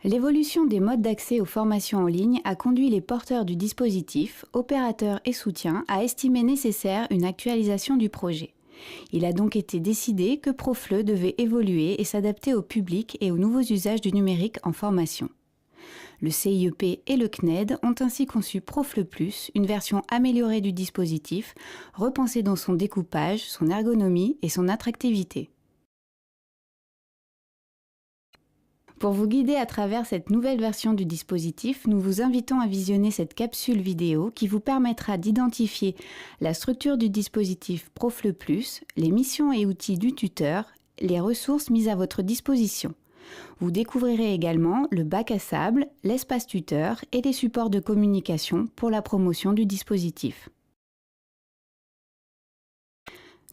L'évolution des modes d'accès aux formations en ligne a conduit les porteurs du dispositif, opérateurs et soutiens à estimer nécessaire une actualisation du projet. Il a donc été décidé que Profleu devait évoluer et s'adapter au public et aux nouveaux usages du numérique en formation. Le CIEP et le CNED ont ainsi conçu Profleu+, une version améliorée du dispositif, repensée dans son découpage, son ergonomie et son attractivité. Pour vous guider à travers cette nouvelle version du dispositif, nous vous invitons à visionner cette capsule vidéo qui vous permettra d'identifier la structure du dispositif Profleu+, les missions et outils du tuteur, les ressources mises à votre disposition. Vous découvrirez également le bac à sable, l'espace tuteur et les supports de communication pour la promotion du dispositif.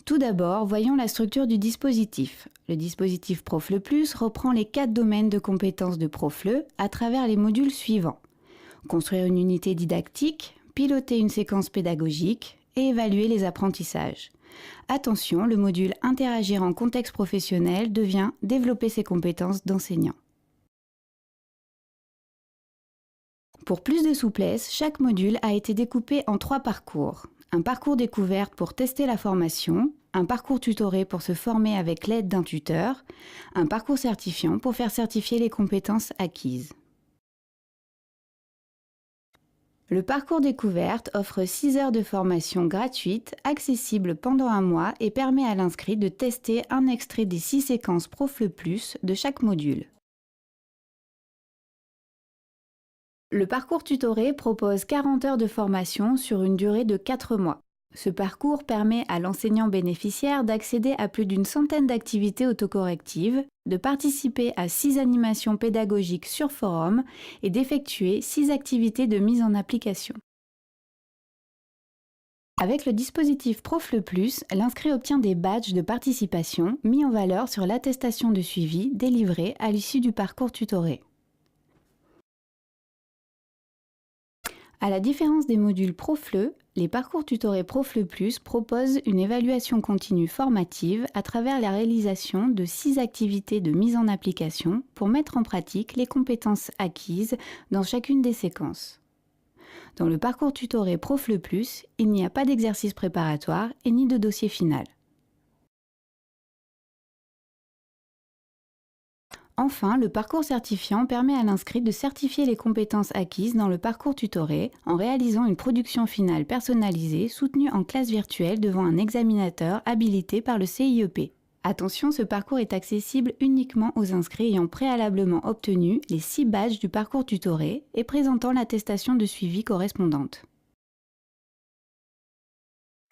Tout d'abord, voyons la structure du dispositif. Le dispositif Profleu+ reprend les 4 domaines de compétences de Profleu à travers les modules suivants. Construire une unité didactique, piloter une séquence pédagogique et évaluer les apprentissages. Attention, le module Interagir en contexte professionnel devient Développer ses compétences d'enseignant. Pour plus de souplesse, chaque module a été découpé en 3 parcours. Un parcours découverte pour tester la formation, un parcours tutoré pour se former avec l'aide d'un tuteur, un parcours certifiant pour faire certifier les compétences acquises. Le parcours découverte offre 6 heures de formation gratuite, accessible pendant un mois et permet à l'inscrit de tester un extrait des 6 séquences Profleu+ de chaque module. Le parcours tutoré propose 40 heures de formation sur une durée de 4 mois. Ce parcours permet à l'enseignant bénéficiaire d'accéder à plus d'une centaine d'activités autocorrectives, de participer à 6 animations pédagogiques sur forum et d'effectuer 6 activités de mise en application. Avec le dispositif Profleu+, l'inscrit obtient des badges de participation mis en valeur sur l'attestation de suivi délivrée à l'issue du parcours tutoré. À la différence des modules Profleu, les parcours tutorés Profleu+ proposent une évaluation continue formative à travers la réalisation de 6 activités de mise en application pour mettre en pratique les compétences acquises dans chacune des séquences. Dans le parcours tutoré Profleu+, il n'y a pas d'exercice préparatoire et ni de dossier final. Enfin, le parcours certifiant permet à l'inscrit de certifier les compétences acquises dans le parcours tutoré en réalisant une production finale personnalisée soutenue en classe virtuelle devant un examinateur habilité par le CIEP. Attention, ce parcours est accessible uniquement aux inscrits ayant préalablement obtenu les 6 badges du parcours tutoré et présentant l'attestation de suivi correspondante.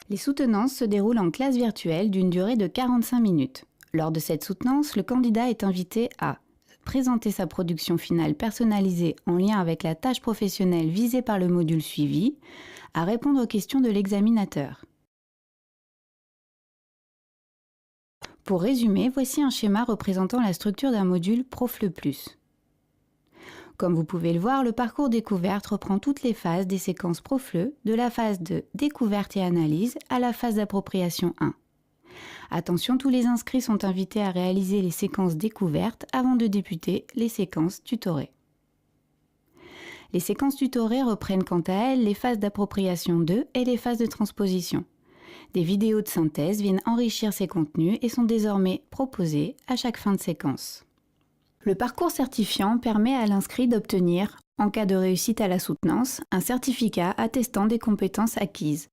Les soutenances se déroulent en classe virtuelle d'une durée de 45 minutes. Lors de cette soutenance, le candidat est invité à présenter sa production finale personnalisée en lien avec la tâche professionnelle visée par le module suivi, à répondre aux questions de l'examinateur. Pour résumer, voici un schéma représentant la structure d'un module Profleu+. Comme vous pouvez le voir, le parcours découverte reprend toutes les phases des séquences Profleu, de la phase de découverte et analyse à la phase d'appropriation 1. Attention, tous les inscrits sont invités à réaliser les séquences découvertes avant de débuter les séquences tutorées. Les séquences tutorées reprennent quant à elles les phases d'appropriation 2 et les phases de transposition. Des vidéos de synthèse viennent enrichir ces contenus et sont désormais proposées à chaque fin de séquence. Le parcours certifiant permet à l'inscrit d'obtenir, en cas de réussite à la soutenance, un certificat attestant des compétences acquises.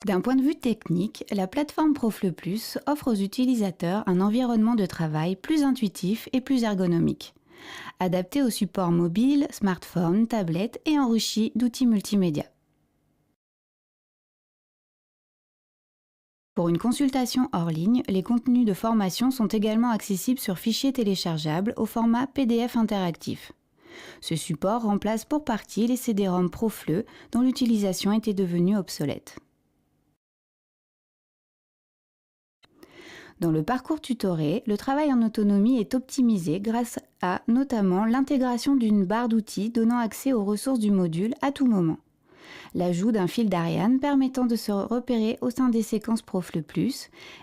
D'un point de vue technique, la plateforme Profleu+ offre aux utilisateurs un environnement de travail plus intuitif et plus ergonomique, adapté aux supports mobiles, smartphones, tablettes et enrichi d'outils multimédia. Pour une consultation hors ligne, les contenus de formation sont également accessibles sur fichier téléchargeable au format PDF interactif. Ce support remplace pour partie les CD-ROM Profleu dont l'utilisation était devenue obsolète. Dans le parcours tutoré, le travail en autonomie est optimisé grâce à notamment l'intégration d'une barre d'outils donnant accès aux ressources du module à tout moment. l'ajout d'un fil d'Ariane permettant de se repérer au sein des séquences Profle+,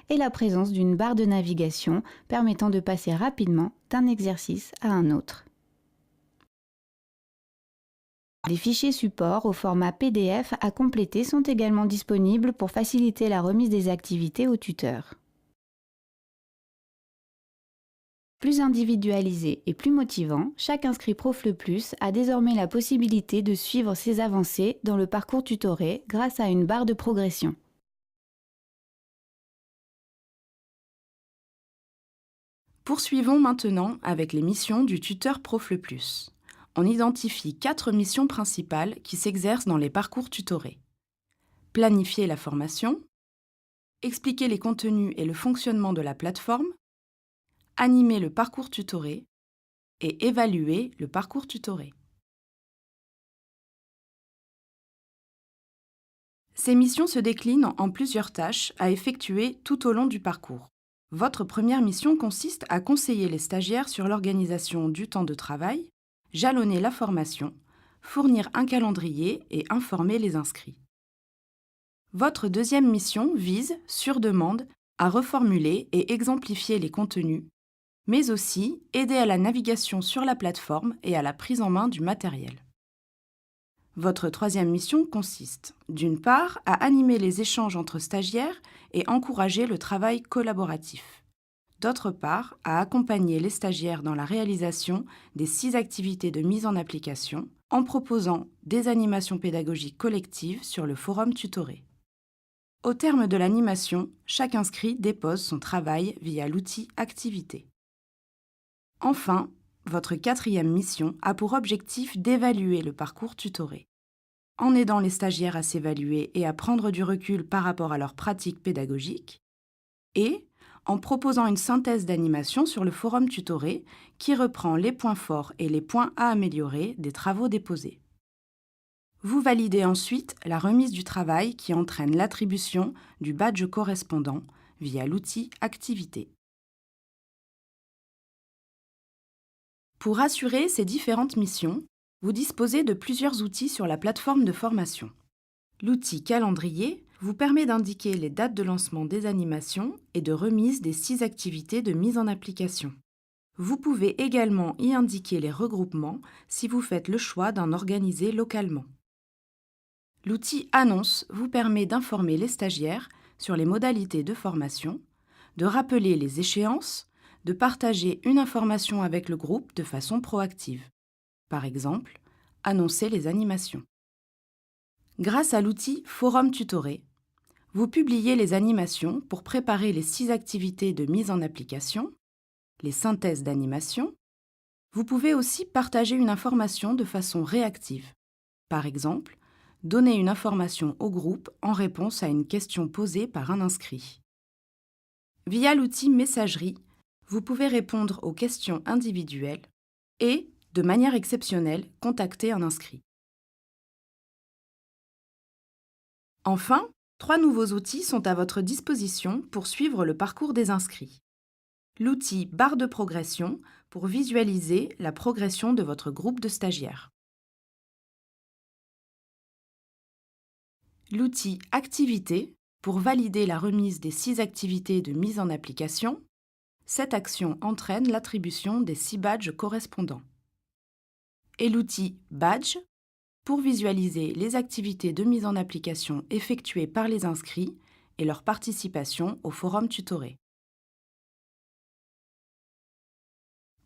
et la présence d'une barre de navigation permettant de passer rapidement d'un exercice à un autre. Des fichiers supports au format PDF à compléter sont également disponibles pour faciliter la remise des activités aux tuteurs. Plus individualisé et plus motivant, chaque inscrit Profle+ a désormais la possibilité de suivre ses avancées dans le parcours tutoré grâce à une barre de progression. Poursuivons maintenant avec les missions du tuteur Profle+. On identifie 4 missions principales qui s'exercent dans les parcours tutorés. Planifier la formation, expliquer les contenus et le fonctionnement de la plateforme, animer le parcours tutoré et évaluer le parcours tutoré. Ces missions se déclinent en plusieurs tâches à effectuer tout au long du parcours. Votre première mission consiste à conseiller les stagiaires sur l'organisation du temps de travail, jalonner la formation, fournir un calendrier et informer les inscrits. Votre deuxième mission vise, sur demande, à reformuler et exemplifier les contenus, mais aussi aider à la navigation sur la plateforme et à la prise en main du matériel. Votre troisième mission consiste, d'une part, à animer les échanges entre stagiaires et encourager le travail collaboratif. D'autre part, à accompagner les stagiaires dans la réalisation des 6 activités de mise en application en proposant des animations pédagogiques collectives sur le forum tutoré. Au terme de l'animation, chaque inscrit dépose son travail via l'outil Activité. Enfin, votre quatrième mission a pour objectif d'évaluer le parcours tutoré. En aidant les stagiaires à s'évaluer et à prendre du recul par rapport à leurs pratiques pédagogiques, et en proposant une synthèse d'animation sur le forum tutoré qui reprend les points forts et les points à améliorer des travaux déposés. Vous validez ensuite la remise du travail qui entraîne l'attribution du badge correspondant via l'outil Activité. Pour assurer ces différentes missions, vous disposez de plusieurs outils sur la plateforme de formation. L'outil Calendrier vous permet d'indiquer les dates de lancement des animations et de remise des 6 activités de mise en application. Vous pouvez également y indiquer les regroupements si vous faites le choix d'en organiser localement. L'outil Annonce vous permet d'informer les stagiaires sur les modalités de formation, de rappeler les échéances, de partager une information avec le groupe de façon proactive. Par exemple, annoncer les animations. Grâce à l'outil Forum Tutoré, vous publiez les animations pour préparer les 6 activités de mise en application, les synthèses d'animation. Vous pouvez aussi partager une information de façon réactive. Par exemple, donner une information au groupe en réponse à une question posée par un inscrit. Via l'outil Messagerie, vous pouvez répondre aux questions individuelles et, de manière exceptionnelle, contacter un inscrit. Enfin, 3 nouveaux outils sont à votre disposition pour suivre le parcours des inscrits. L'outil Barre de progression pour visualiser la progression de votre groupe de stagiaires. L'outil Activité pour valider la remise des 6 activités de mise en application. Cette action entraîne l'attribution des 6 badges correspondants. Et l'outil Badge pour visualiser les activités de mise en application effectuées par les inscrits et leur participation au forum tutoré.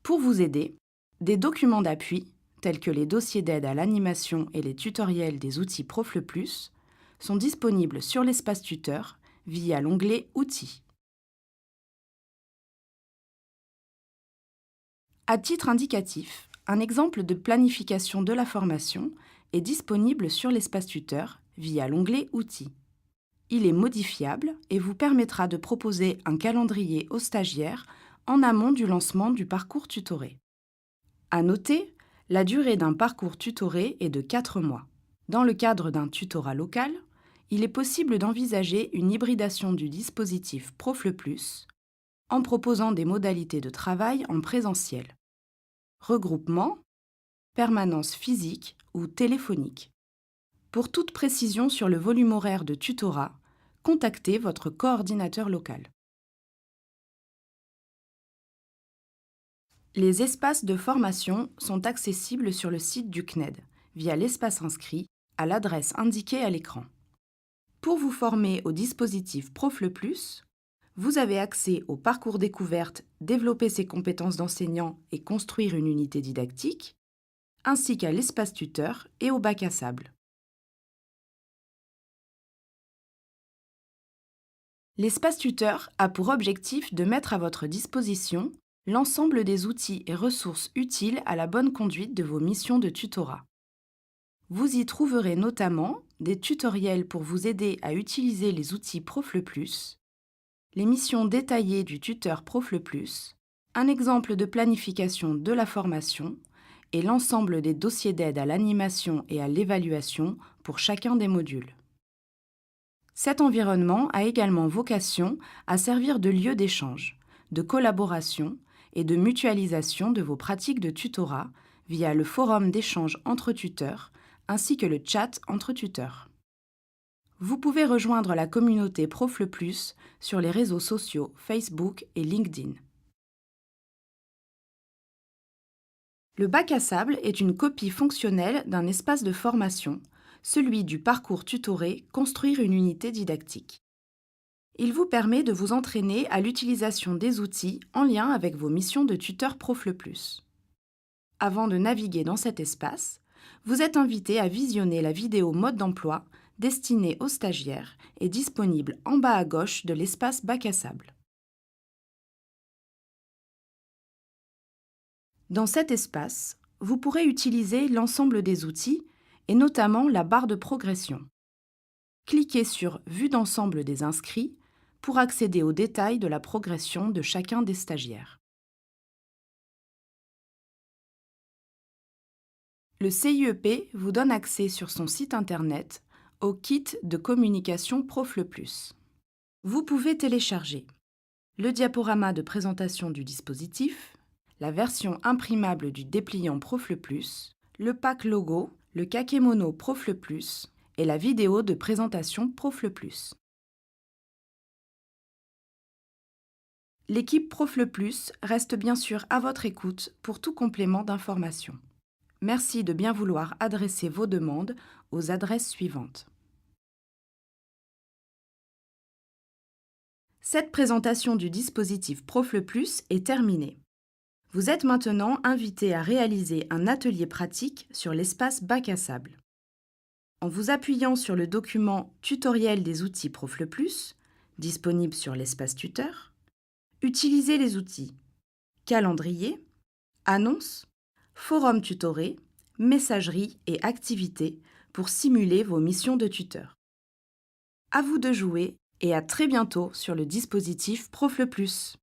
Pour vous aider, des documents d'appui, tels que les dossiers d'aide à l'animation et les tutoriels des outils Profle+, sont disponibles sur l'espace tuteur via l'onglet Outils. À titre indicatif, un exemple de planification de la formation est disponible sur l'espace tuteur via l'onglet Outils. Il est modifiable et vous permettra de proposer un calendrier aux stagiaires en amont du lancement du parcours tutoré. À noter, la durée d'un parcours tutoré est de 4 mois. Dans le cadre d'un tutorat local, il est possible d'envisager une hybridation du dispositif Profle+, en proposant des modalités de travail en présentiel. Regroupement, permanence physique ou téléphonique. Pour toute précision sur le volume horaire de tutorat, contactez votre coordinateur local. Les espaces de formation sont accessibles sur le site du CNED via l'espace inscrit à l'adresse indiquée à l'écran. Pour vous former au dispositif Profle Plus, vous avez accès au parcours découverte Développer ses compétences d'enseignant et construire une unité didactique, ainsi qu'à l'espace tuteur et au bac à sable. L'espace tuteur a pour objectif de mettre à votre disposition l'ensemble des outils et ressources utiles à la bonne conduite de vos missions de tutorat. Vous y trouverez notamment des tutoriels pour vous aider à utiliser les outils Profle Plus, les missions détaillées du tuteur Profle Plus, un exemple de planification de la formation et l'ensemble des dossiers d'aide à l'animation et à l'évaluation pour chacun des modules. Cet environnement a également vocation à servir de lieu d'échange, de collaboration et de mutualisation de vos pratiques de tutorat via le forum d'échange entre tuteurs ainsi que le chat entre tuteurs. Vous pouvez rejoindre la communauté Profle Plus sur les réseaux sociaux Facebook et LinkedIn. Le bac à sable est une copie fonctionnelle d'un espace de formation, celui du parcours tutoré Construire une unité didactique. Il vous permet de vous entraîner à l'utilisation des outils en lien avec vos missions de tuteur Profle Plus. Avant de naviguer dans cet espace, vous êtes invité à visionner la vidéo mode d'emploi destinée aux stagiaires et disponible en bas à gauche de l'espace bac à sable. Dans cet espace, vous pourrez utiliser l'ensemble des outils et notamment la barre de progression. Cliquez sur Vue d'ensemble des inscrits pour accéder aux détails de la progression de chacun des stagiaires. Le CIEP vous donne accès sur son site internet au kit de communication Profle Plus. Vous pouvez télécharger le diaporama de présentation du dispositif, la version imprimable du dépliant Profle Plus, le pack logo, le kakémono Profle Plus et la vidéo de présentation Profle Plus. L'équipe Profle Plus reste bien sûr à votre écoute pour tout complément d'information. Merci de bien vouloir adresser vos demandes aux adresses suivantes. Cette présentation du dispositif Profle Plus est terminée. Vous êtes maintenant invité à réaliser un atelier pratique sur l'espace bac à sable. En vous appuyant sur le document Tutoriel des outils Profle Plus, disponible sur l'espace tuteur, utilisez les outils Calendrier, Annonces, Forum tutoré, Messagerie et Activités pour simuler vos missions de tuteur. À vous de jouer et à très bientôt sur le dispositif Profle Plus.